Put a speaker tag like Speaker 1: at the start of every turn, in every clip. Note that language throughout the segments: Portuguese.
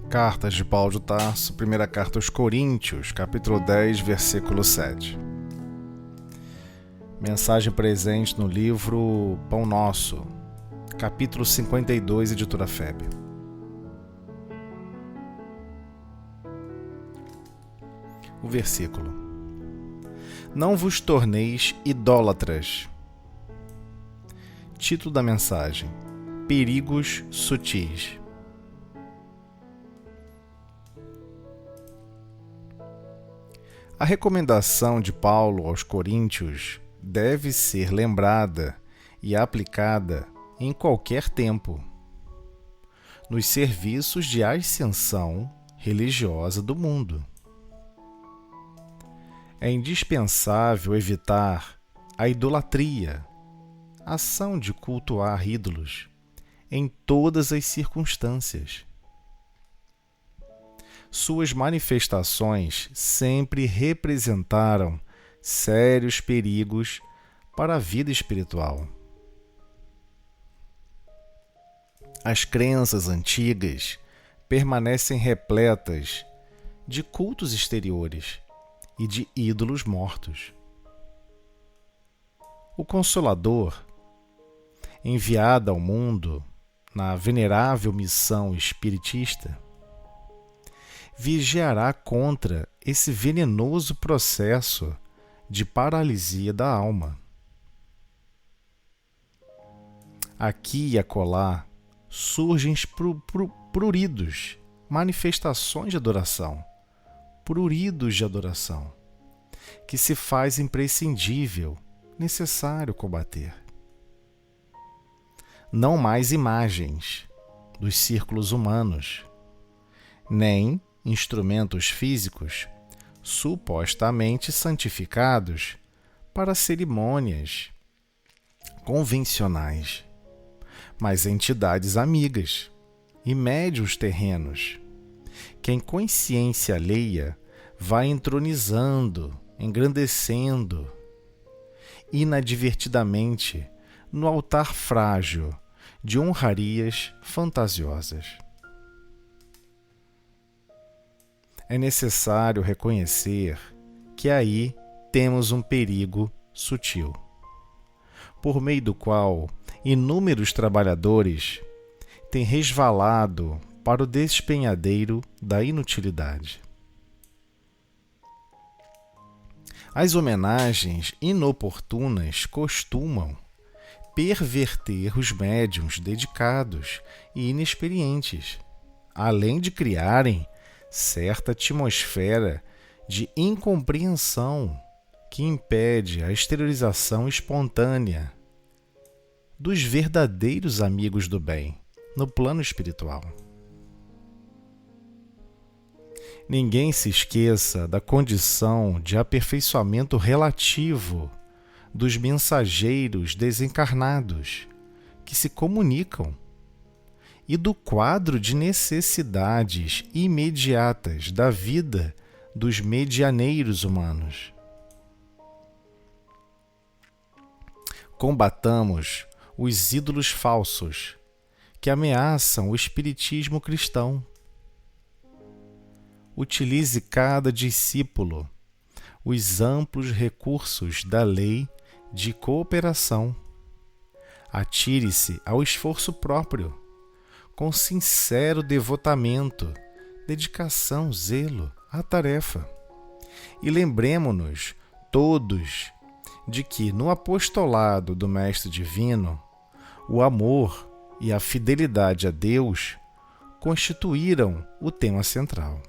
Speaker 1: Cartas de Paulo de Tarso, primeira carta aos Coríntios, capítulo 10, versículo 7. Mensagem presente no livro Pão Nosso, capítulo 52, editora FEB. O versículo: Não vos torneis idólatras. Título da mensagem: Perigos sutis. A recomendação de Paulo aos Coríntios deve ser lembrada e aplicada em qualquer tempo, nos serviços de ascensão religiosa do mundo. É indispensável evitar a idolatria, ação de cultuar ídolos, em todas as circunstâncias. Suas manifestações sempre representaram sérios perigos para a vida espiritual. As crenças antigas permanecem repletas de cultos exteriores e de ídolos mortos. O Consolador, enviado ao mundo na venerável missão espiritista, vigiará contra esse venenoso processo de paralisia da alma. Aqui e acolá surgem pruridos, manifestações de adoração, pruridos de adoração, que se faz imprescindível, necessário combater. Não mais imagens dos círculos humanos, nem instrumentos físicos supostamente santificados para cerimônias convencionais, mas entidades amigas e médiuns terrenos, que em consciência alheia vai entronizando, engrandecendo, inadvertidamente no altar frágil de honrarias fantasiosas. É necessário reconhecer que aí temos um perigo sutil, por meio do qual inúmeros trabalhadores têm resvalado para o despenhadeiro da inutilidade. As homenagens inoportunas costumam perverter os médiuns dedicados e inexperientes, além de criarem certa atmosfera de incompreensão que impede a exteriorização espontânea dos verdadeiros amigos do bem no plano espiritual. Ninguém se esqueça da condição de aperfeiçoamento relativo dos mensageiros desencarnados que se comunicam e do quadro de necessidades imediatas da vida dos medianeiros humanos. Combatamos os ídolos falsos que ameaçam o espiritismo cristão. Utilize cada discípulo os amplos recursos da lei de cooperação. Atire-se ao esforço próprio, com sincero devotamento, dedicação, zelo à tarefa. E lembremo-nos todos de que no apostolado do Mestre Divino, o amor e a fidelidade a Deus constituíram o tema central.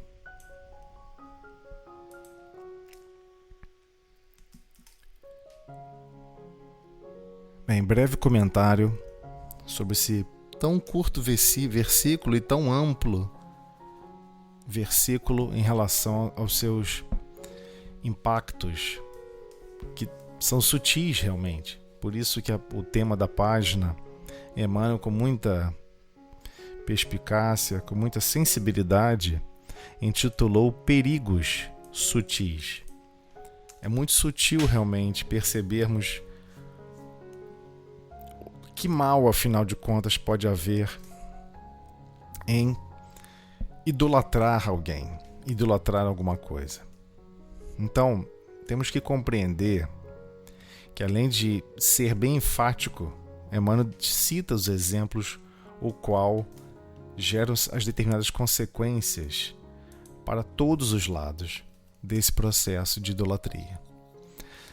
Speaker 1: Bem, breve comentário sobre esse tão curto versículo e tão amplo versículo em relação aos seus impactos, que são sutis realmente. Por isso que o tema da página, Emmanuel, com muita perspicácia, com muita sensibilidade, intitulou Perigos Sutis. É muito sutil realmente percebermos que mal, afinal de contas, pode haver em idolatrar alguém, idolatrar alguma coisa. Então, temos que compreender que, além de ser bem enfático, Emmanuel cita os exemplos o qual geram as determinadas consequências para todos os lados desse processo de idolatria.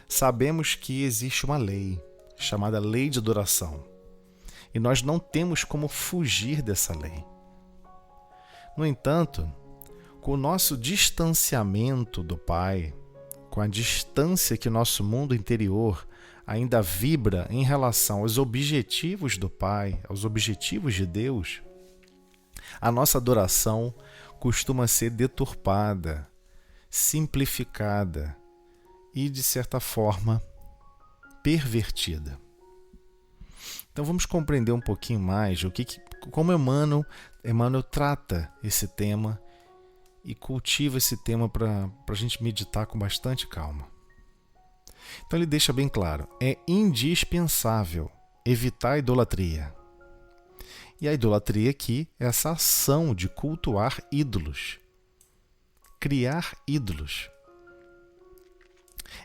Speaker 1: Sabemos que existe uma lei chamada lei de adoração, e nós não temos como fugir dessa lei. No entanto, com o nosso distanciamento do Pai, com a distância que nosso mundo interior ainda vibra em relação aos objetivos do Pai, aos objetivos de Deus, a nossa adoração costuma ser deturpada, simplificada e, de certa forma, pervertida. Então vamos compreender um pouquinho mais como Emmanuel trata esse tema e cultiva esse tema para a gente meditar com bastante calma. Então ele deixa bem claro, é indispensável evitar a idolatria. E a idolatria aqui é essa ação de cultuar ídolos, criar ídolos.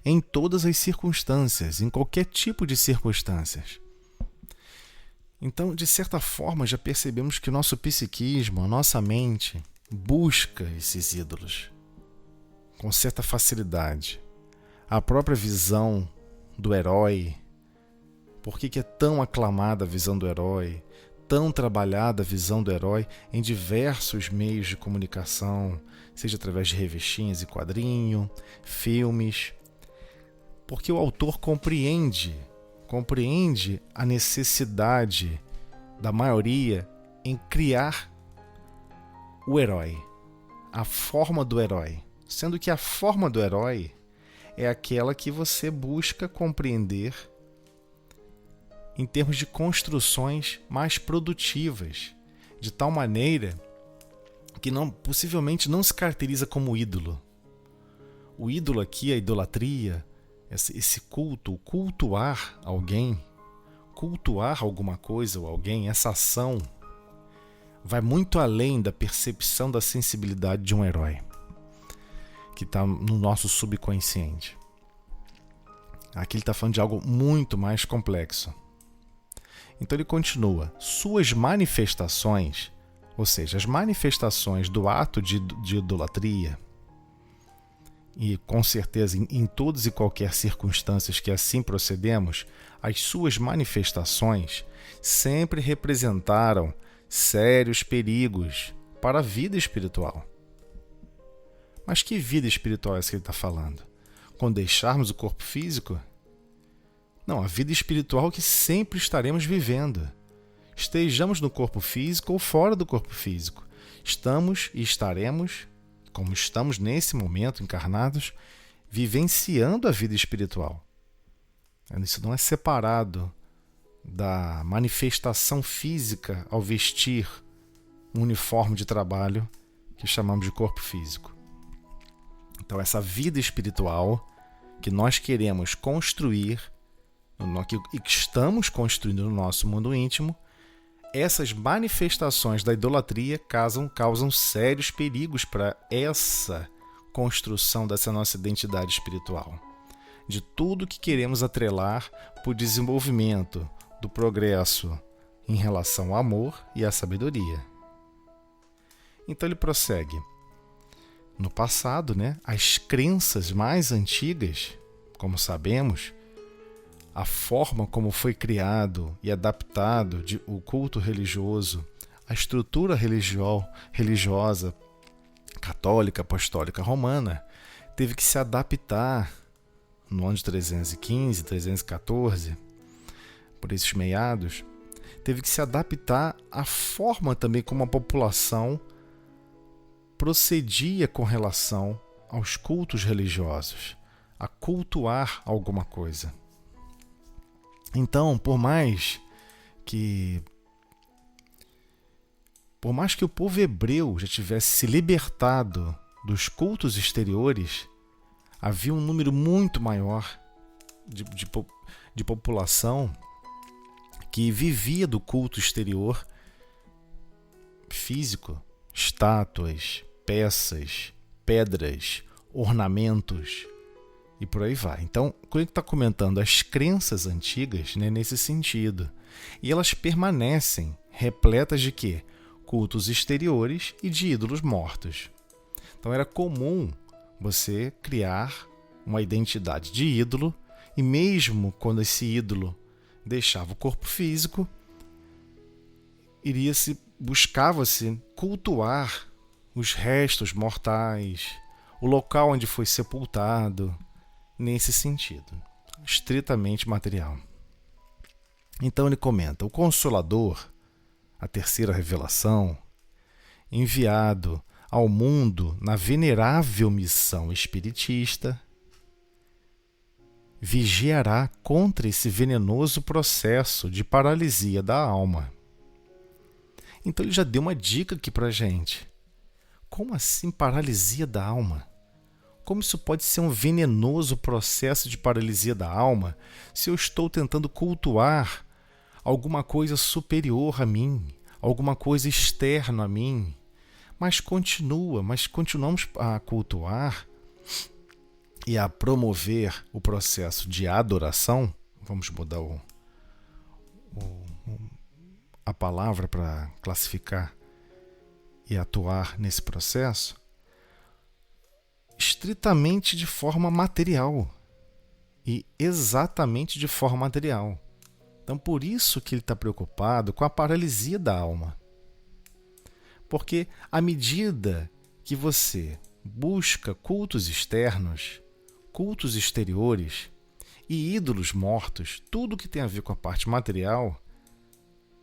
Speaker 1: Em todas as circunstâncias, em qualquer tipo de circunstâncias. Então, de certa forma, já percebemos que o nosso psiquismo, a nossa mente, busca esses ídolos com certa facilidade. A própria visão do herói, por que é tão aclamada a visão do herói, tão trabalhada a visão do herói em diversos meios de comunicação, seja através de revistinhas e quadrinho, filmes, porque o autor compreende a necessidade da maioria em criar o herói, a forma do herói, sendo que a forma do herói é aquela que você busca compreender em termos de construções mais produtivas, de tal maneira que possivelmente não se caracteriza como ídolo. O ídolo aqui, a idolatria, esse culto, cultuar alguém, cultuar alguma coisa ou alguém, essa ação vai muito além da percepção da sensibilidade de um herói que está no nosso subconsciente. Aqui ele está falando de algo muito mais complexo. Então ele continua, suas manifestações, ou seja, as manifestações do ato de idolatria, e com certeza em todas e qualquer circunstâncias que assim procedemos, as suas manifestações sempre representaram sérios perigos para a vida espiritual. Mas que vida espiritual é essa que ele está falando? Quando deixarmos o corpo físico? Não, a vida espiritual que sempre estaremos vivendo. Estejamos no corpo físico ou fora do corpo físico. Estamos e estaremos, como estamos nesse momento encarnados, vivenciando a vida espiritual. Isso não é separado da manifestação física ao vestir um uniforme de trabalho que chamamos de corpo físico. Então essa vida espiritual que nós queremos construir e que estamos construindo no nosso mundo íntimo, essas manifestações da idolatria causam sérios perigos para essa construção dessa nossa identidade espiritual, de tudo que queremos atrelar para o desenvolvimento do progresso em relação ao amor e à sabedoria. Então ele prossegue. No passado, as crenças mais antigas, como sabemos, a forma como foi criado e adaptado o culto religioso, a estrutura religiosa católica, apostólica, romana, teve que se adaptar no ano de 315, 314, por esses meados, teve que se adaptar à forma também como a população procedia com relação aos cultos religiosos, a cultuar alguma coisa. Então, por mais que o povo hebreu já tivesse se libertado dos cultos exteriores, havia um número muito maior de população que vivia do culto exterior físico, estátuas, peças, pedras, ornamentos e por aí vai. Então, quando ele está comentando as crenças antigas, nesse sentido, e elas permanecem repletas de quê? Cultos exteriores e de ídolos mortos. Então era comum você criar uma identidade de ídolo, e mesmo quando esse ídolo deixava o corpo físico, buscava-se cultuar os restos mortais, o local onde foi sepultado, nesse sentido, estritamente material. Então ele comenta, o Consolador, a terceira revelação, enviado ao mundo na venerável missão espiritista, vigiará contra esse venenoso processo de paralisia da alma. Então ele já deu uma dica aqui pra gente. Como assim paralisia da alma? Como isso pode ser um venenoso processo de paralisia da alma se eu estou tentando cultuar alguma coisa superior a mim, alguma coisa externa a mim? Mas continuamos a cultuar e a promover o processo de adoração. Vamos mudar a palavra para classificar e atuar nesse processo estritamente de forma material e exatamente de forma material. Então, por isso que ele está preocupado com a paralisia da alma. Porque à medida que você busca cultos externos, cultos exteriores e ídolos mortos, tudo que tem a ver com a parte material,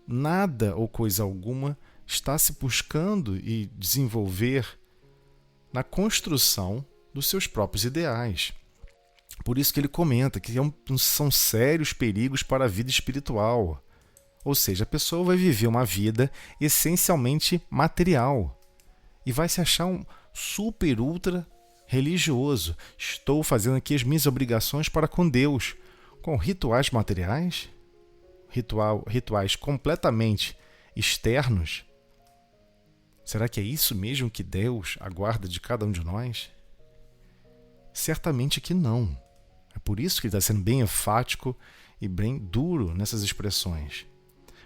Speaker 1: nada ou coisa alguma está se buscando e desenvolver na construção dos seus próprios ideais. Por isso que ele comenta que são sérios perigos para a vida espiritual. Ou seja, a pessoa vai viver uma vida essencialmente material e vai se achar um super ultra religioso. Estou fazendo aqui as minhas obrigações para com Deus, com rituais materiais, rituais completamente externos. Será que é isso mesmo que Deus aguarda de cada um de nós? Certamente que não. É por isso que ele está sendo bem enfático e bem duro nessas expressões.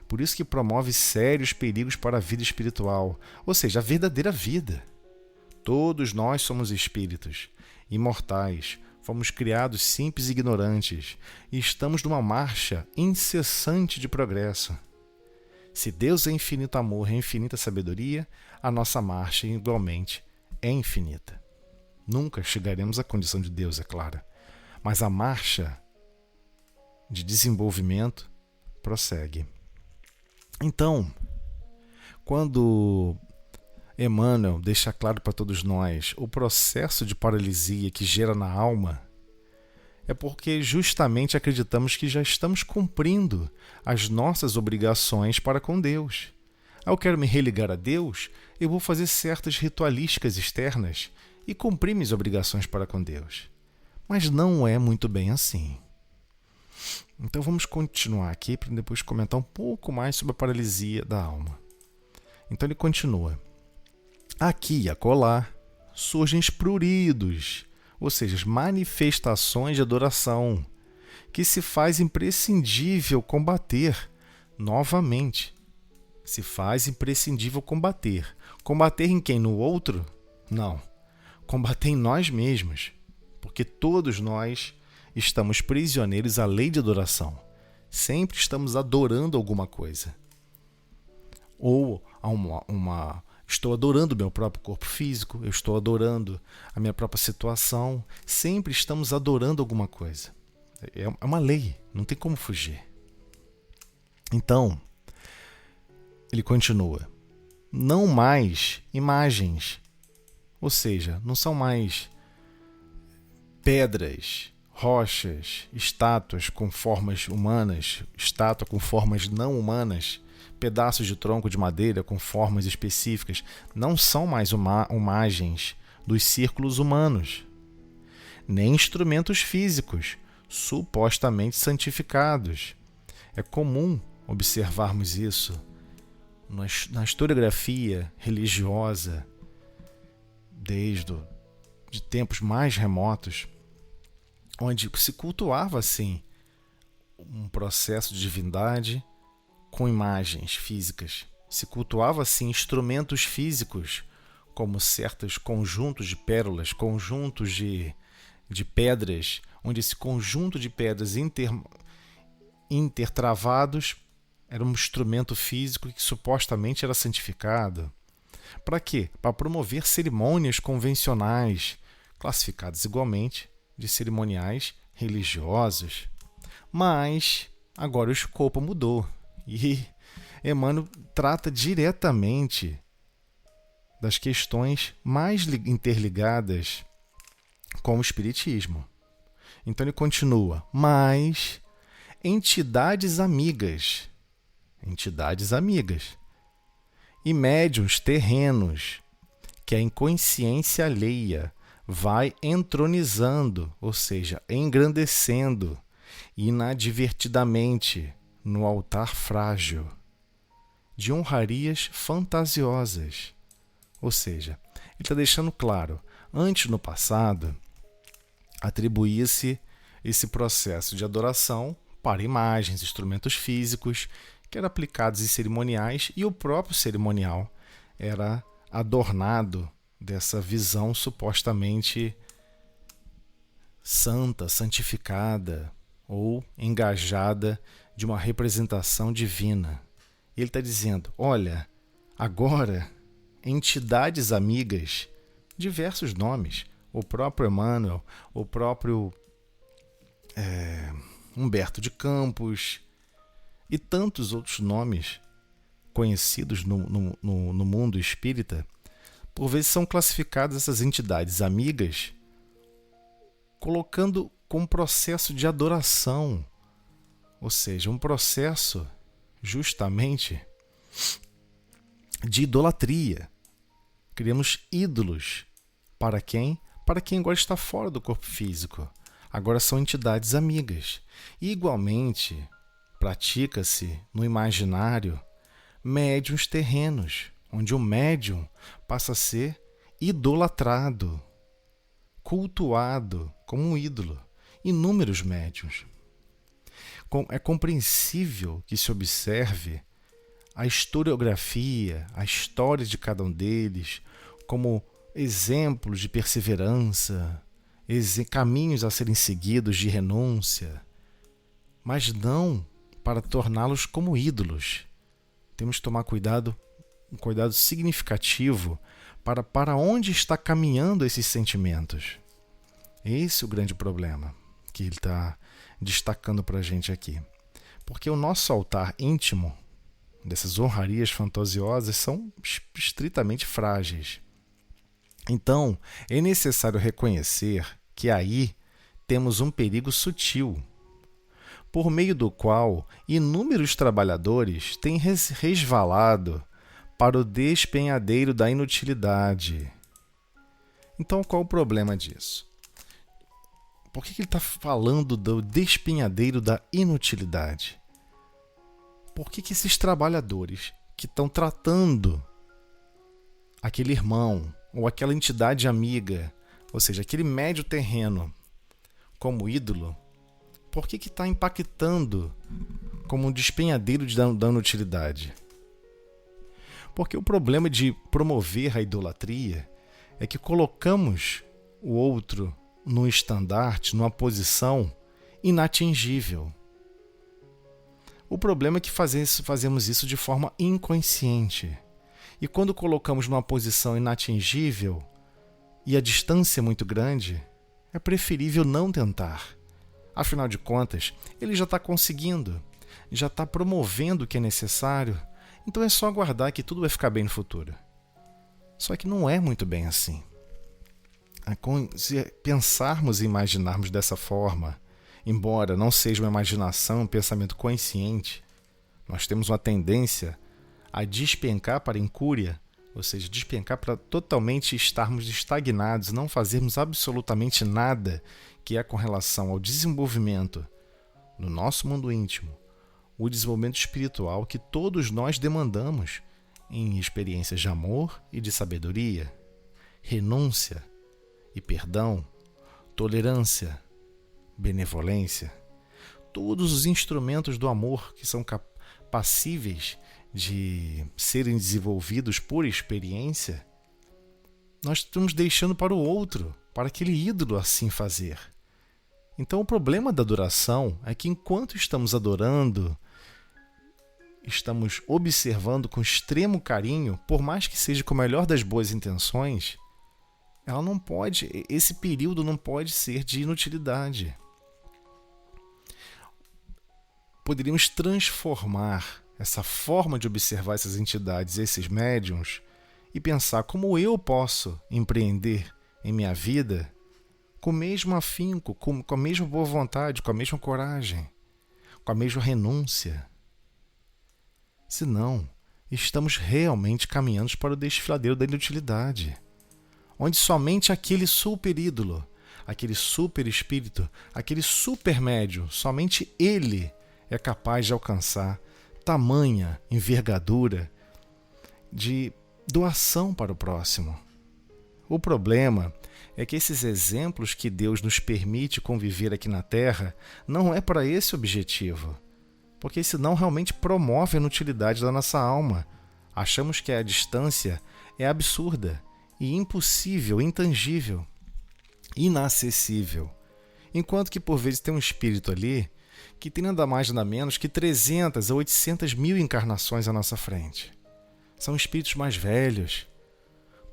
Speaker 1: Por isso que promove sérios perigos para a vida espiritual, ou seja, a verdadeira vida. Todos nós somos espíritos, imortais, fomos criados simples e ignorantes, e estamos numa marcha incessante de progresso. Se Deus é infinito amor e infinita sabedoria, a nossa marcha igualmente é infinita. Nunca chegaremos à condição de Deus, é claro, mas a marcha de desenvolvimento prossegue. Então, quando Emmanuel deixa claro para todos nós o processo de paralisia que gera na alma, é porque justamente acreditamos que já estamos cumprindo as nossas obrigações para com Deus. Eu quero me religar a Deus, eu vou fazer certas ritualísticas externas e cumprir minhas obrigações para com Deus. Mas não é muito bem assim. Então vamos continuar aqui para depois comentar um pouco mais sobre a paralisia da alma. Então ele continua. Aqui e acolá, surgem os pruridos, ou seja, as manifestações de adoração, que se faz imprescindível combater novamente. Se faz imprescindível combater. Combater em quem? No outro? Não. Combater em nós mesmos, porque todos nós estamos prisioneiros à lei de adoração. Sempre estamos adorando alguma coisa. Ou estou adorando o meu próprio corpo físico, eu estou adorando a minha própria situação. Sempre estamos adorando alguma coisa. É uma lei, não tem como fugir. Então, ele continua. Não mais imagens. Ou seja, não são mais pedras, rochas, estátuas com formas humanas, estátua com formas não humanas, pedaços de tronco de madeira com formas específicas. Não são mais imagens dos círculos humanos, nem instrumentos físicos supostamente santificados. É comum observarmos isso na historiografia religiosa desde de tempos mais remotos, onde se cultuava assim um processo de divindade com imagens físicas. Se cultuava assim instrumentos físicos, como certos conjuntos de pérolas, conjuntos de pedras, onde esse conjunto de pedras intertravados era um instrumento físico que supostamente era santificado. Para quê? Para promover cerimônias convencionais, classificadas igualmente de cerimoniais religiosos. Mas agora o escopo mudou e Emmanuel trata diretamente das questões mais interligadas com o Espiritismo. Então ele continua, mas entidades amigas e médiuns terrenos que a inconsciência alheia vai entronizando, ou seja, engrandecendo inadvertidamente no altar frágil de honrarias fantasiosas. Ou seja, ele está deixando claro, antes no passado, atribuía-se esse processo de adoração para imagens, instrumentos físicos, que eram aplicados em cerimoniais, e o próprio cerimonial era adornado dessa visão supostamente santa, santificada ou engajada de uma representação divina. Ele está dizendo, olha, agora entidades amigas, diversos nomes, o próprio Emmanuel, o próprio Humberto de Campos e tantos outros nomes conhecidos no mundo espírita, por vezes são classificadas essas entidades amigas colocando como processo de adoração, ou seja, um processo justamente de idolatria. Criamos ídolos. Para quem? Para quem agora está fora do corpo físico. Agora são entidades amigas. E, igualmente, pratica-se no imaginário médiuns terrenos, onde o médium passa a ser idolatrado, cultuado como um ídolo. Inúmeros médiuns. É compreensível que se observe a historiografia, a história de cada um deles, como exemplos de perseverança, caminhos a serem seguidos de renúncia, mas não para torná-los como ídolos. Temos que tomar um cuidado significativo para onde está caminhando esses sentimentos. Esse é o grande problema que ele está destacando para a gente aqui. Porque o nosso altar íntimo, dessas honrarias fantasiosas, são estritamente frágeis. Então, é necessário reconhecer que aí temos um perigo sutil, por meio do qual inúmeros trabalhadores têm resvalado para o despenhadeiro da inutilidade. Então, qual o problema disso? Por que ele está falando do despenhadeiro da inutilidade? Por que esses trabalhadores que estão tratando aquele irmão ou aquela entidade amiga, ou seja, aquele médio terreno como ídolo, por que está impactando como um despenhadeiro de dano utilidade? Porque o problema de promover a idolatria é que colocamos o outro num estandarte, numa posição inatingível. O problema é que fazemos isso de forma inconsciente. E quando colocamos numa posição inatingível e a distância é muito grande, é preferível não tentar. Afinal de contas, ele já está conseguindo, já está promovendo o que é necessário, então é só aguardar que tudo vai ficar bem no futuro. Só que não é muito bem assim. Se pensarmos e imaginarmos dessa forma, embora não seja uma imaginação, um pensamento consciente, nós temos uma tendência a despencar para a incúria, ou seja, despencar para totalmente estarmos estagnados, não fazermos absolutamente nada que é com relação ao desenvolvimento no nosso mundo íntimo, o desenvolvimento espiritual que todos nós demandamos em experiências de amor e de sabedoria, renúncia e perdão, tolerância, benevolência, todos os instrumentos do amor que são passíveis de serem desenvolvidos por experiência, nós estamos deixando para o outro, para aquele ídolo assim fazer. Então o problema da adoração é que enquanto estamos adorando, estamos observando com extremo carinho, por mais que seja com a melhor das boas intenções, esse período não pode ser de inutilidade. Poderíamos transformar essa forma de observar essas entidades, esses médiuns, e pensar como eu posso empreender em minha vida com o mesmo afinco, com a mesma boa vontade, com a mesma coragem, com a mesma renúncia. Senão, estamos realmente caminhando para o desfiladeiro da inutilidade, onde somente aquele super ídolo, aquele super espírito, aquele super médium, somente ele é capaz de alcançar tamanha envergadura de doação para o próximo. O problema é que esses exemplos que Deus nos permite conviver aqui na Terra não é para esse objetivo, porque senão realmente promove a inutilidade da nossa alma. Achamos que a distância é absurda e impossível, intangível, inacessível, enquanto que por vezes tem um espírito ali que tem nada mais nada menos que 300 a 800 mil encarnações à nossa frente. São espíritos mais velhos,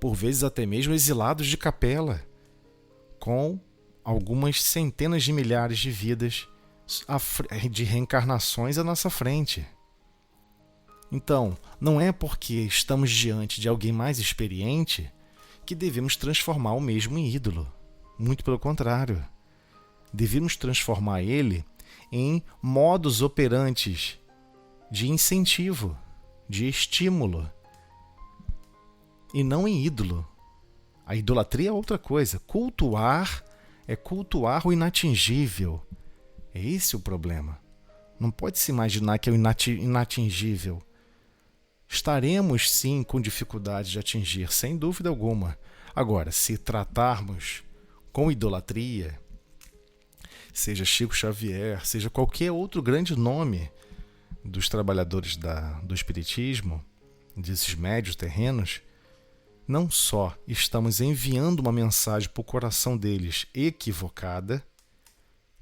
Speaker 1: por vezes até mesmo exilados de capela, com algumas centenas de milhares de vidas de reencarnações à nossa frente. Então, não é porque estamos diante de alguém mais experiente que devemos transformar o mesmo em ídolo. Muito pelo contrário. Devemos transformar ele em modus operantes de incentivo, de estímulo, e não em ídolo. A idolatria é outra coisa. Cultuar é cultuar o inatingível. É esse o problema. Não pode se imaginar que é o inatingível. Estaremos sim com dificuldade de atingir, sem dúvida alguma. Agora, se tratarmos com idolatria, seja Chico Xavier, seja qualquer outro grande nome dos trabalhadores do espiritismo, desses médios terrenos, não só estamos enviando uma mensagem para o coração deles equivocada,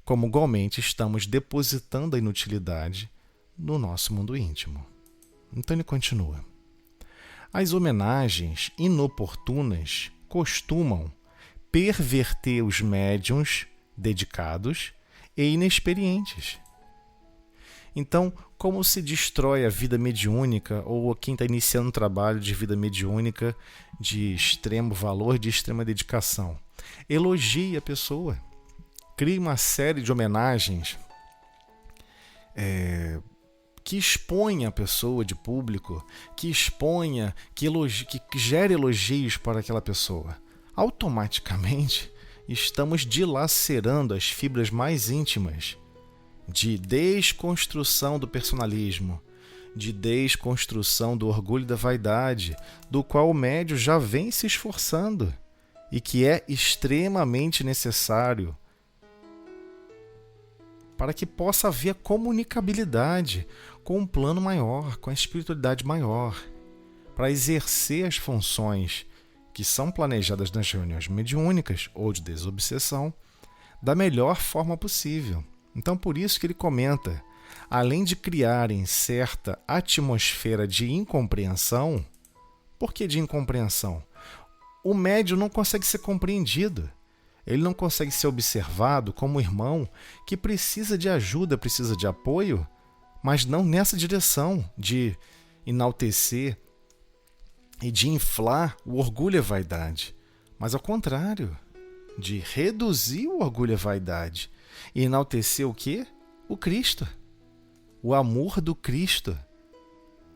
Speaker 1: como igualmente estamos depositando a inutilidade no nosso mundo íntimo. Então ele continua. As homenagens inoportunas costumam perverter os médiuns dedicados e inexperientes. Então, como se destrói a vida mediúnica ou quem está iniciando um trabalho de vida mediúnica de extremo valor, de extrema dedicação? Elogie a pessoa. Crie uma série de homenagens que exponha a pessoa de público, que exponha, que gere elogios para aquela pessoa. Automaticamente, estamos dilacerando as fibras mais íntimas de desconstrução do personalismo, de desconstrução do orgulho e da vaidade, do qual o médium já vem se esforçando e que é extremamente necessário para que possa haver comunicabilidade com um plano maior, com a espiritualidade maior, para exercer as funções que são planejadas nas reuniões mediúnicas ou de desobsessão da melhor forma possível. Então, por isso que ele comenta, além de criarem certa atmosfera de incompreensão, por que de incompreensão? O médium não consegue ser compreendido. Ele não consegue ser observado como irmão que precisa de ajuda, precisa de apoio, mas não nessa direção de enaltecer e de inflar o orgulho e a vaidade, mas ao contrário, de reduzir o orgulho e a vaidade e enaltecer o quê? O Cristo, o amor do Cristo,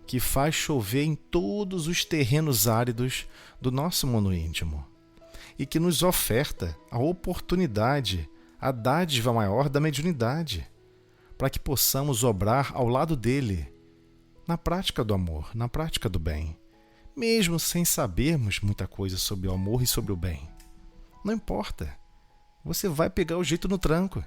Speaker 1: que faz chover em todos os terrenos áridos do nosso mundo íntimo e que nos oferta a oportunidade, a dádiva maior da mediunidade, para que possamos obrar ao lado dele, na prática do amor, na prática do bem, mesmo sem sabermos muita coisa sobre o amor e sobre o bem. Não importa, você vai pegar o jeito no tranco.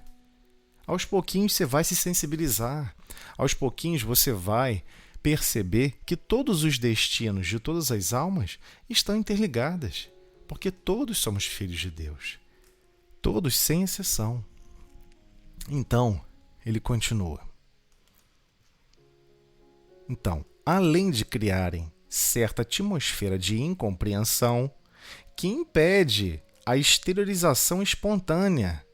Speaker 1: Aos pouquinhos você vai se sensibilizar, aos pouquinhos você vai perceber que todos os destinos de todas as almas estão interligadas, porque todos somos filhos de Deus, todos sem exceção. Então, ele continua. Então, além de criarem certa atmosfera de incompreensão que impede a exteriorização espontânea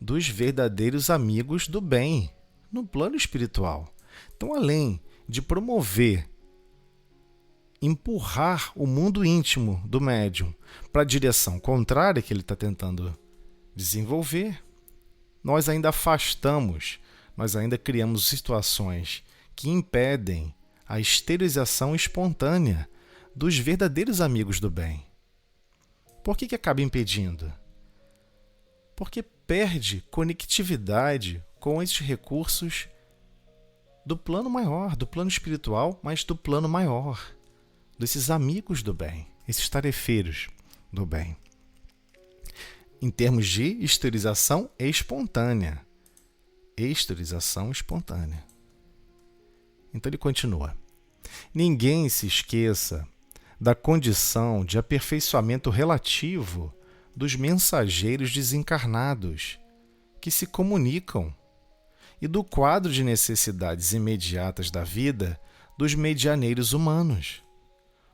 Speaker 1: dos verdadeiros amigos do bem no plano espiritual. Então, além de promover, empurrar o mundo íntimo do médium para a direção contrária que ele está tentando desenvolver, nós ainda afastamos, nós ainda criamos situações que impedem a exteriorização espontânea dos verdadeiros amigos do bem. Por que acaba impedindo? Porque perde conectividade com esses recursos do plano maior, do plano espiritual, mas do plano maior, desses amigos do bem, esses tarefeiros do bem. Em termos de exteriorização espontânea. Exteriorização espontânea. Então ele continua. Ninguém se esqueça da condição de aperfeiçoamento relativo dos mensageiros desencarnados que se comunicam e do quadro de necessidades imediatas da vida dos medianeiros humanos.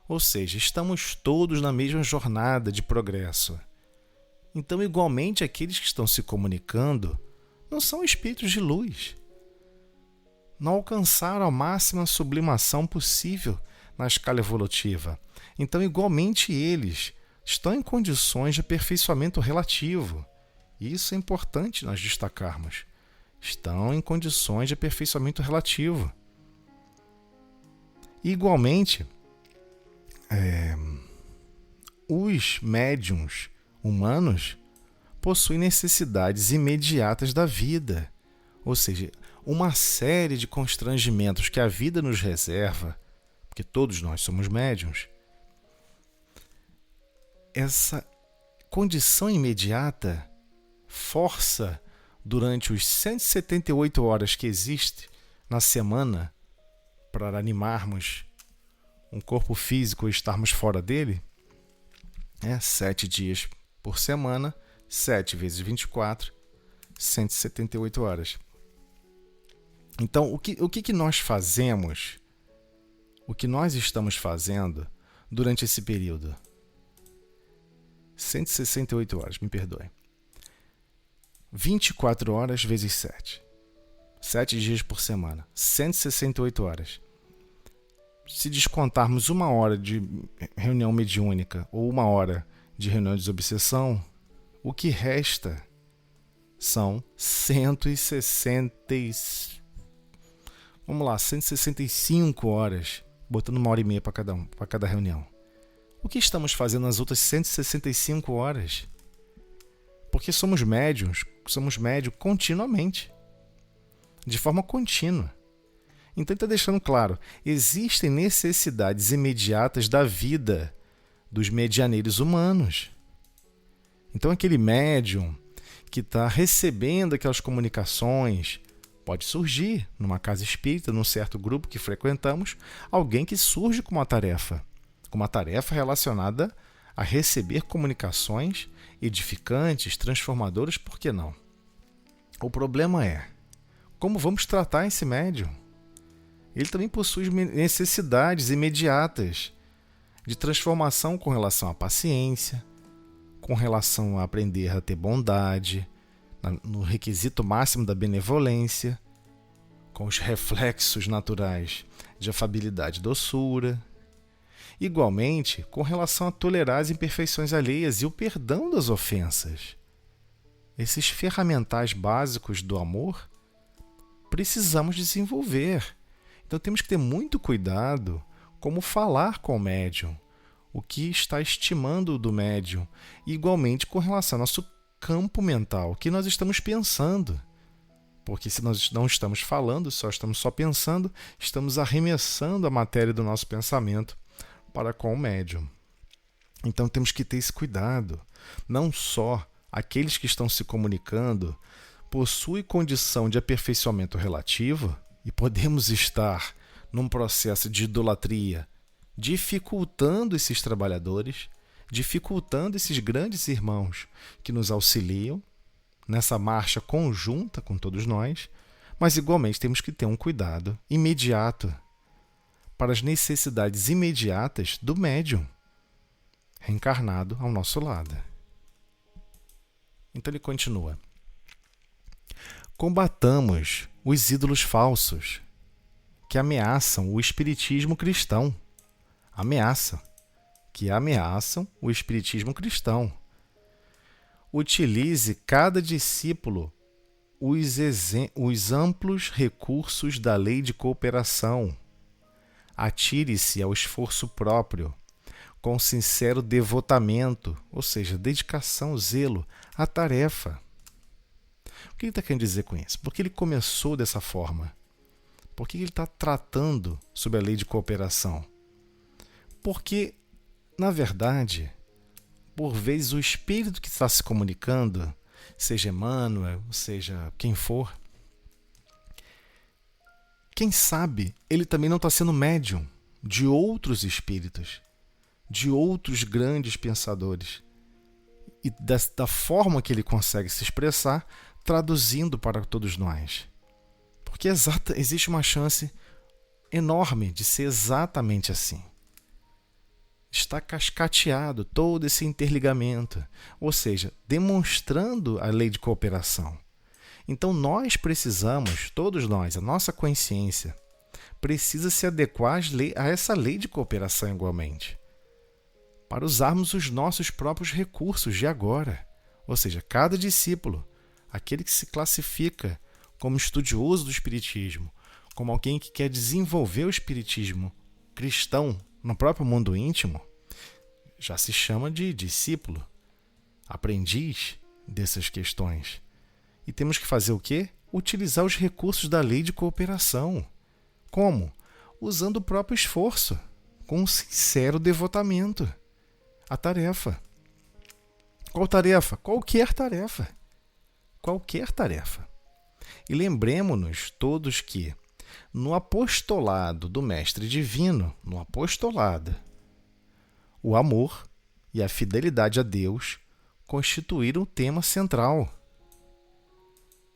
Speaker 1: Ou seja, estamos todos na mesma jornada de progresso. Então, igualmente, aqueles que estão se comunicando não são espíritos de luz. Não alcançaram a máxima sublimação possível na escala evolutiva. Então, igualmente, eles estão em condições de aperfeiçoamento relativo. Isso é importante nós destacarmos. Estão em condições de aperfeiçoamento relativo. Igualmente, os médiuns humanos possuem necessidades imediatas da vida, ou seja, uma série de constrangimentos que a vida nos reserva, porque todos nós somos médiuns. Essa condição imediata força, durante os 178 horas que existe na semana para animarmos um corpo físico e estarmos fora dele, 7 dias por semana, 7 vezes 24, 178 horas. Então, o que nós fazemos, o que nós estamos fazendo durante esse período? 168 horas, me perdoe. 24 horas vezes 7. 7 dias por semana, 168 horas. Se descontarmos 1 hora de reunião mediúnica ou 1 hora de reunião de desobsessão, o que resta são 165 horas, botando 1h30 para cada reunião. O que estamos fazendo nas outras 165 horas? Porque somos médiuns continuamente, de forma contínua. Então ele está deixando claro, existem necessidades imediatas da vida dos medianeiros humanos. Então aquele médium que está recebendo aquelas comunicações, pode surgir numa casa espírita, num certo grupo que frequentamos, alguém que surge com uma tarefa relacionada a receber comunicações edificantes, transformadoras, por que não? O problema é, como vamos tratar esse médium? Ele também possui necessidades imediatas de transformação com relação à paciência, com relação a aprender a ter bondade, no requisito máximo da benevolência, com os reflexos naturais de afabilidade e doçura. Igualmente, com relação a tolerar as imperfeições alheias e o perdão das ofensas. Esses ferramentais básicos do amor precisamos desenvolver. Então temos que ter muito cuidado como falar com o médium, o que está estimando do médium, e igualmente com relação ao nosso campo mental, o que nós estamos pensando. Porque se nós não estamos falando, estamos só pensando, estamos arremessando a matéria do nosso pensamento para com o médium. Então temos que ter esse cuidado. Não só aqueles que estão se comunicando possuem condição de aperfeiçoamento relativo e podemos estar num processo de idolatria, dificultando esses trabalhadores, dificultando esses grandes irmãos que nos auxiliam nessa marcha conjunta com todos nós, mas igualmente temos que ter um cuidado imediato para as necessidades imediatas do médium reencarnado ao nosso lado. Então ele continua. Combatamos os ídolos falsos que ameaçam o espiritismo cristão. Que ameaçam o espiritismo cristão. Utilize cada discípulo os amplos recursos da lei de cooperação. Atire-se ao esforço próprio, com sincero devotamento, ou seja, dedicação, zelo à tarefa. O que ele está querendo dizer com isso? Por que ele começou dessa forma? Por que ele está tratando sobre a lei de cooperação? Porque, na verdade, por vezes o espírito que está se comunicando, seja Emmanuel, seja quem for, quem sabe ele também não está sendo médium de outros espíritos, de outros grandes pensadores. E da forma que ele consegue se expressar, traduzindo para todos nós. Porque existe uma chance enorme de ser exatamente assim. Está cascateado todo esse interligamento, ou seja, demonstrando a lei de cooperação. Então nós precisamos, todos nós, a nossa consciência, precisa se adequar a essa lei de cooperação igualmente, para usarmos os nossos próprios recursos de agora. Ou seja, cada discípulo, aquele que se classifica como estudioso do espiritismo, como alguém que quer desenvolver o espiritismo cristão no próprio mundo íntimo, já se chama de discípulo, aprendiz dessas questões. E temos que fazer o quê? Utilizar os recursos da lei de cooperação. Como? Usando o próprio esforço, com um sincero devotamento à tarefa. Qual tarefa? Qualquer tarefa. Qualquer tarefa. E lembremos-nos todos que, no apostolado do Mestre Divino, no apostolado, o amor e a fidelidade a Deus constituíram o tema central.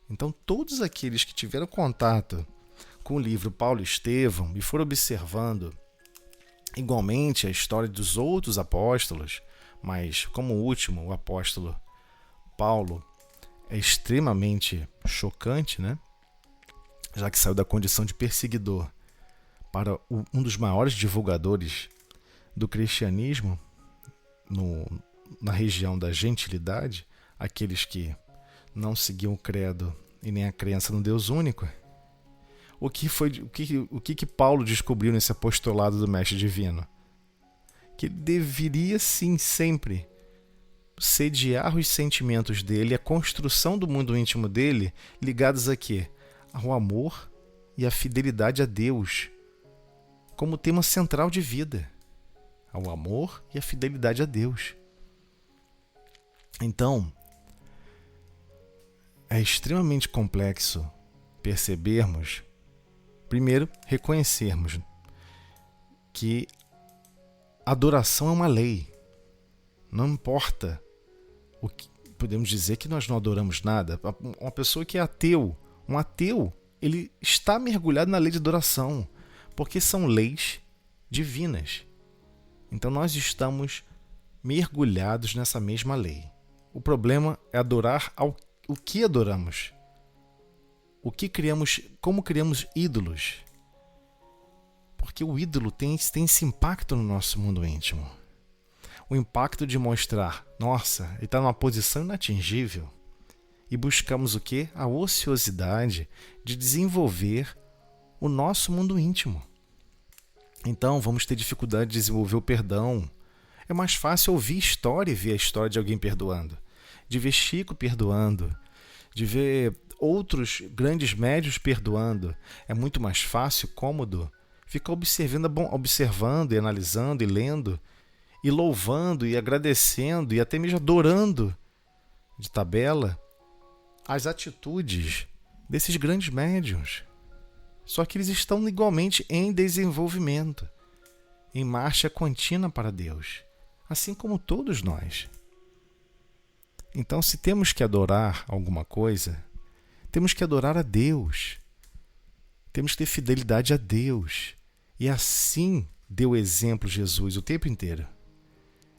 Speaker 1: Então, todos aqueles que tiveram contato com o livro Paulo e Estevão e foram observando igualmente a história dos outros apóstolos, mas como último, o apóstolo Paulo é extremamente chocante, né? Já que saiu da condição de perseguidor para um dos maiores divulgadores do cristianismo na região da gentilidade, aqueles que não seguiam o credo e nem a crença no Deus único. O que Paulo descobriu nesse apostolado do Mestre Divino? Que ele deveria sim sempre sediar os sentimentos dele, a construção do mundo íntimo dele, ligados a quê? Ao amor e a fidelidade a Deus como tema central de vida. Ao amor e a fidelidade a Deus. Então, é extremamente complexo percebermos, primeiro, reconhecermos que adoração é uma lei. Não importa o que podemos dizer que nós não adoramos nada. Uma pessoa que é ateu, um ateu, ele está mergulhado na lei de adoração, porque são leis divinas. Então nós estamos mergulhados nessa mesma lei. O problema é adorar o que adoramos. O que criamos, como criamos ídolos. Porque o ídolo tem esse impacto no nosso mundo íntimo. O impacto de mostrar, nossa, ele está numa posição inatingível. E buscamos o quê? A ociosidade de desenvolver o nosso mundo íntimo. Então, vamos ter dificuldade de desenvolver o perdão. É mais fácil ouvir história e ver a história de alguém perdoando, de ver Chico perdoando, de ver outros grandes médios perdoando. É muito mais fácil, cômodo, ficar observando e analisando e lendo, e louvando e agradecendo e até mesmo adorando de tabela as atitudes desses grandes médiuns. Só que eles estão igualmente em desenvolvimento, em marcha contínua para Deus, assim como todos nós. Então, se temos que adorar alguma coisa, temos que adorar a Deus. Temos que ter fidelidade a Deus. E assim deu exemplo Jesus o tempo inteiro.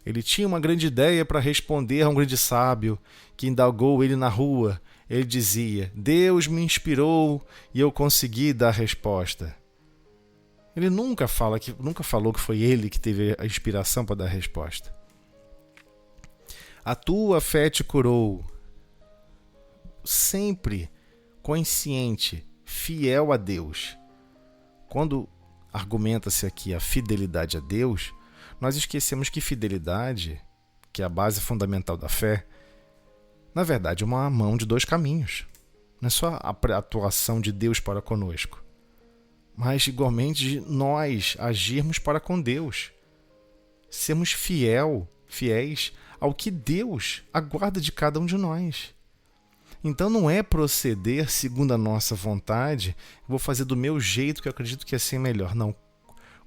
Speaker 1: Ele tinha uma grande ideia para responder a um grande sábio que indagou ele na rua. Ele dizia: Deus me inspirou e eu consegui dar a resposta. Ele nunca falou que foi ele que teve a inspiração para dar a resposta. A tua fé te curou. Sempre consciente, fiel a Deus. Quando argumenta-se aqui a fidelidade a Deus, nós esquecemos que fidelidade, que é a base fundamental da fé, na verdade é uma mão de dois caminhos. Não é só a atuação de Deus para conosco, mas igualmente de nós agirmos para com Deus. Sermos fiéis ao que Deus aguarda de cada um de nós. Então não é proceder segundo a nossa vontade, vou fazer do meu jeito que eu acredito que assim é melhor. Não.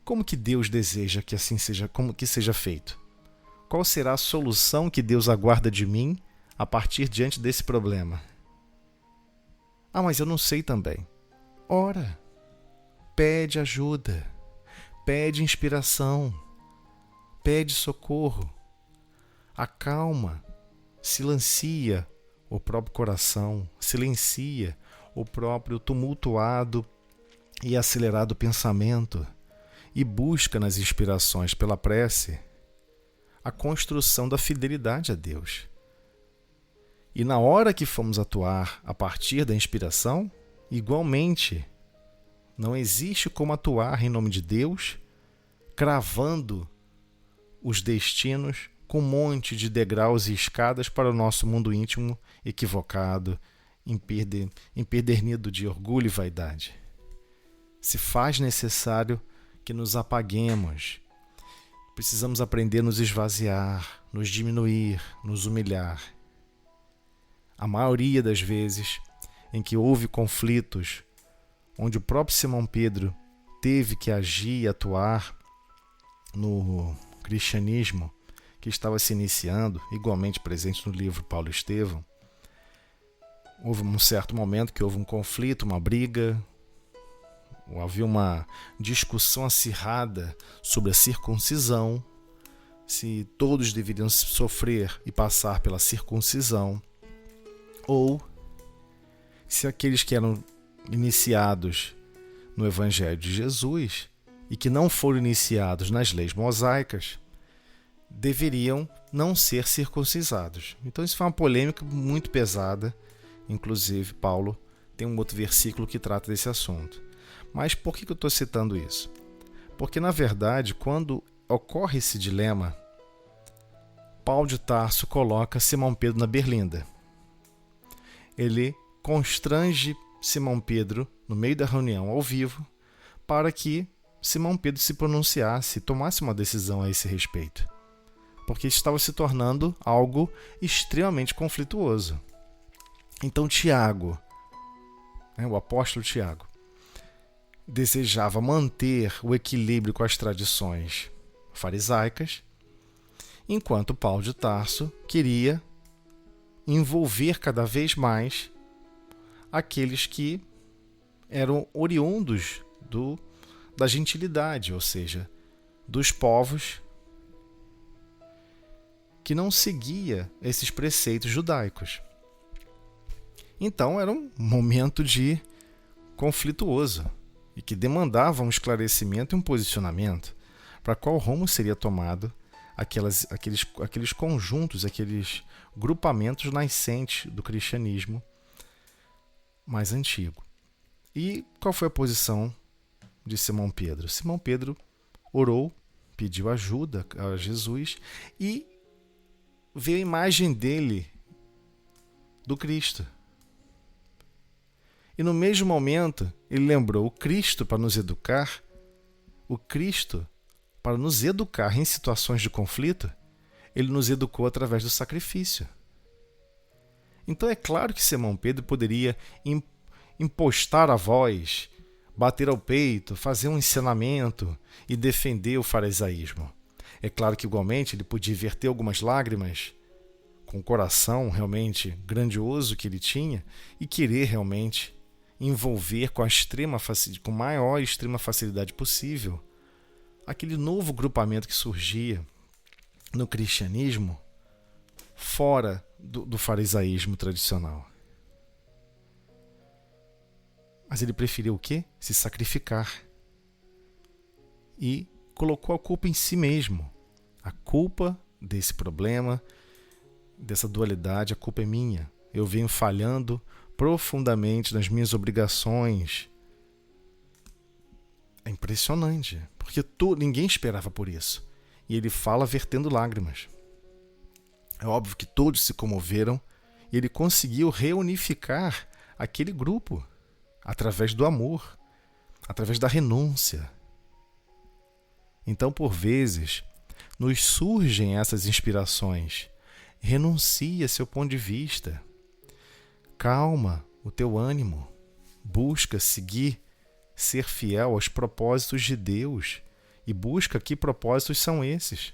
Speaker 1: Como que Deus deseja que assim seja, como que seja feito? Qual será a solução que Deus aguarda de mim a partir diante desse problema? Ah, mas eu não sei também. Ora, pede ajuda, pede inspiração, pede socorro, acalma, silencia o próprio coração, silencia o próprio tumultuado e acelerado pensamento e busca nas inspirações pela prece a construção da fidelidade a Deus. E na hora que formos atuar a partir da inspiração, igualmente, não existe como atuar em nome de Deus, cravando os destinos com um monte de degraus e escadas para o nosso mundo íntimo equivocado, empedernido de orgulho e vaidade. Se faz necessário que nos apaguemos. Precisamos aprender a nos esvaziar, nos diminuir, nos humilhar. A maioria das vezes em que houve conflitos, onde o próprio Simão Pedro teve que agir e atuar no cristianismo que estava se iniciando, igualmente presente no livro Paulo e Estevão, houve um certo momento que houve um conflito, uma briga, havia uma discussão acirrada sobre a circuncisão, se todos deveriam sofrer e passar pela circuncisão, ou se aqueles que eram iniciados no Evangelho de Jesus e que não foram iniciados nas leis mosaicas deveriam não ser circuncisados. Então isso foi uma polêmica muito pesada, inclusive Paulo tem um outro versículo que trata desse assunto. Mas por que eu estou citando isso? Porque, na verdade, quando ocorre esse dilema, Paulo de Tarso coloca Simão Pedro na berlinda. Ele constrange Simão Pedro no meio da reunião ao vivo para que Simão Pedro se pronunciasse, tomasse uma decisão a esse respeito, porque estava se tornando algo extremamente conflituoso. Então Tiago, o apóstolo Tiago, desejava manter o equilíbrio com as tradições farisaicas, enquanto Paulo de Tarso queria envolver cada vez mais aqueles que eram oriundos da gentilidade, ou seja, dos povos que não seguia esses preceitos judaicos. Então era um momento conflituoso e que demandava um esclarecimento e um posicionamento para qual rumo seria tomado aqueles conjuntos, aqueles grupamentos nascentes do cristianismo mais antigo. E qual foi a posição de Simão Pedro? Simão Pedro orou, pediu ajuda a Jesus e veio a imagem dele, do Cristo. E no mesmo momento, ele lembrou o Cristo para nos educar, o Cristo para nos educar em situações de conflito, ele nos educou através do sacrifício. Então é claro que Simão Pedro poderia impostar a voz, bater ao peito, fazer um ensinamento e defender o farisaísmo. É claro que igualmente ele podia verter algumas lágrimas com o coração realmente grandioso que ele tinha e querer realmente envolver com a maior extrema facilidade possível aquele novo grupamento que surgia no cristianismo fora do farisaísmo tradicional. Mas ele preferiu o quê? Se sacrificar. E colocou a culpa em si mesmo. A culpa desse problema, dessa dualidade, a culpa é minha. Eu venho falhando profundamente nas minhas obrigações. É impressionante, porque ninguém esperava por isso. E ele fala vertendo lágrimas. É óbvio que todos se comoveram e ele conseguiu reunificar aquele grupo através do amor, através da renúncia. Então, por vezes, nos surgem essas inspirações. Renuncia seu ponto de vista. Calma o teu ânimo. Busca ser fiel aos propósitos de Deus. E busca que propósitos são esses.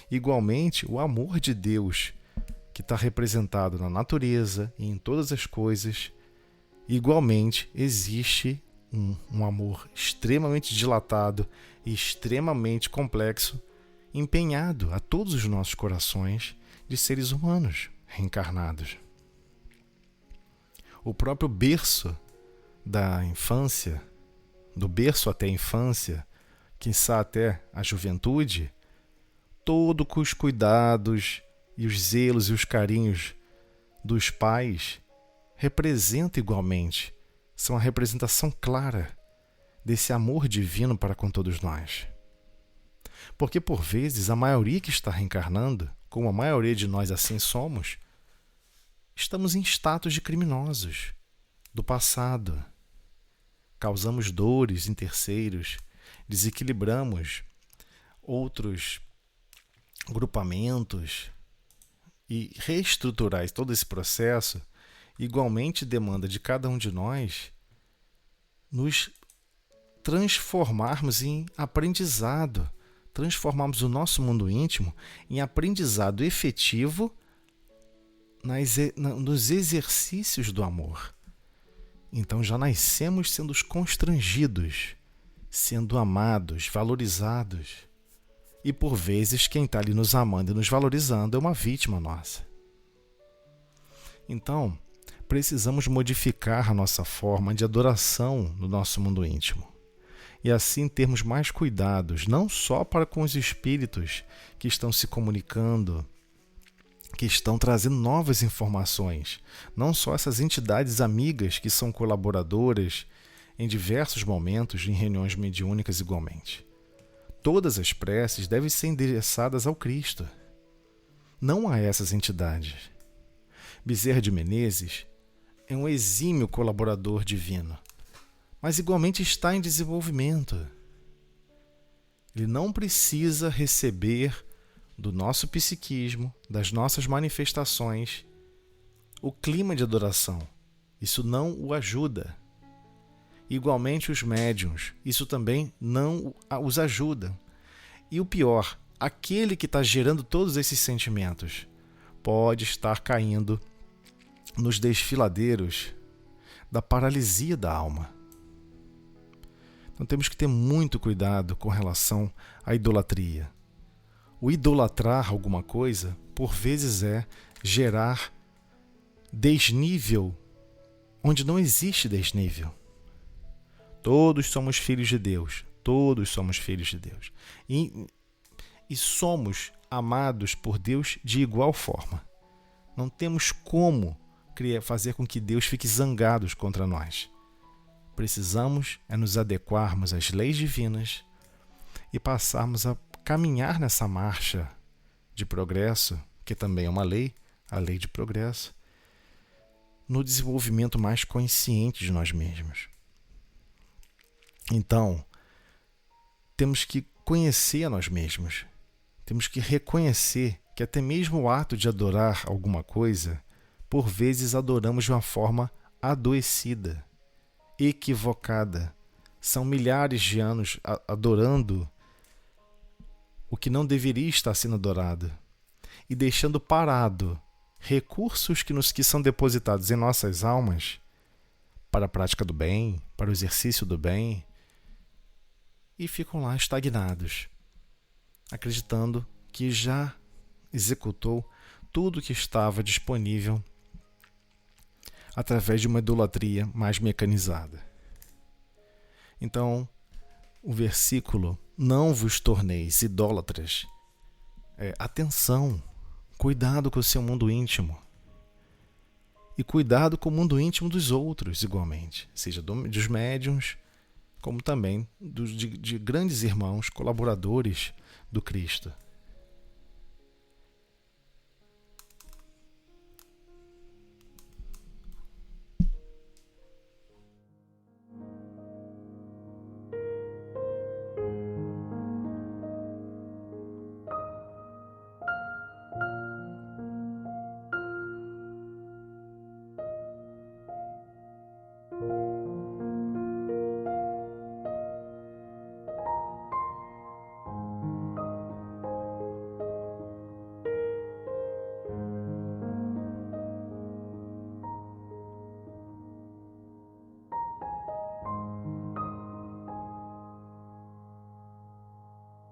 Speaker 1: Igualmente, o amor de Deus, que está representado na natureza e em todas as coisas, igualmente existe um amor extremamente dilatado e extremamente complexo, empenhado a todos os nossos corações de seres humanos reencarnados. O próprio berço da infância, do berço até a infância, quiçá até a juventude, todo com os cuidados e os zelos e os carinhos dos pais representa igualmente, são a representação clara desse amor divino para com todos nós. Porque por vezes a maioria que está reencarnando, como a maioria de nós assim somos, estamos em status de criminosos do passado. Causamos dores em terceiros, desequilibramos outros grupamentos e reestruturar todo esse processo igualmente demanda de cada um de nós nos transformarmos em aprendizado, transformarmos o nosso mundo íntimo em aprendizado efetivo nos exercícios do amor. Então já nascemos sendo constrangidos, sendo amados, valorizados. E por vezes quem está ali nos amando e nos valorizando é uma vítima nossa. Então, precisamos modificar a nossa forma de adoração no nosso mundo íntimo. E assim termos mais cuidados, não só para com os espíritos que estão se comunicando, que estão trazendo novas informações, não só essas entidades amigas que são colaboradoras em diversos momentos em reuniões mediúnicas igualmente. Todas as preces devem ser endereçadas ao Cristo, não a essas entidades. Bezerra de Menezes é um exímio colaborador divino, mas igualmente está em desenvolvimento. Ele não precisa receber do nosso psiquismo, das nossas manifestações, o clima de adoração. Isso não o ajuda. Igualmente os médiuns, isso também não os ajuda. E o pior, aquele que está gerando todos esses sentimentos pode estar caindo nos desfiladeiros da paralisia da alma. Então temos que ter muito cuidado com relação à idolatria. O idolatrar alguma coisa, por vezes, é gerar desnível onde não existe desnível. Todos somos filhos de Deus. Todos somos filhos de Deus. E somos amados por Deus de igual forma. Não temos como fazer com que Deus fique zangado contra nós. Precisamos nos adequarmos às leis divinas e passarmos a caminhar nessa marcha de progresso, que também é uma lei, a lei de progresso, no desenvolvimento mais consciente de nós mesmos. Então, temos que conhecer a nós mesmos. Temos que reconhecer que até mesmo o ato de adorar alguma coisa, por vezes adoramos de uma forma adoecida, equivocada. São milhares de anos adorando o que não deveria estar sendo adorado e deixando parado recursos que são depositados em nossas almas para a prática do bem, para o exercício do bem, e ficam lá estagnados, acreditando que já executou tudo que estava disponível através de uma idolatria mais mecanizada. Então, o versículo "não vos torneis idólatras", atenção, cuidado com o seu mundo íntimo. E cuidado com o mundo íntimo dos outros, igualmente, seja dos médiuns, como também de grandes irmãos, colaboradores do Cristo.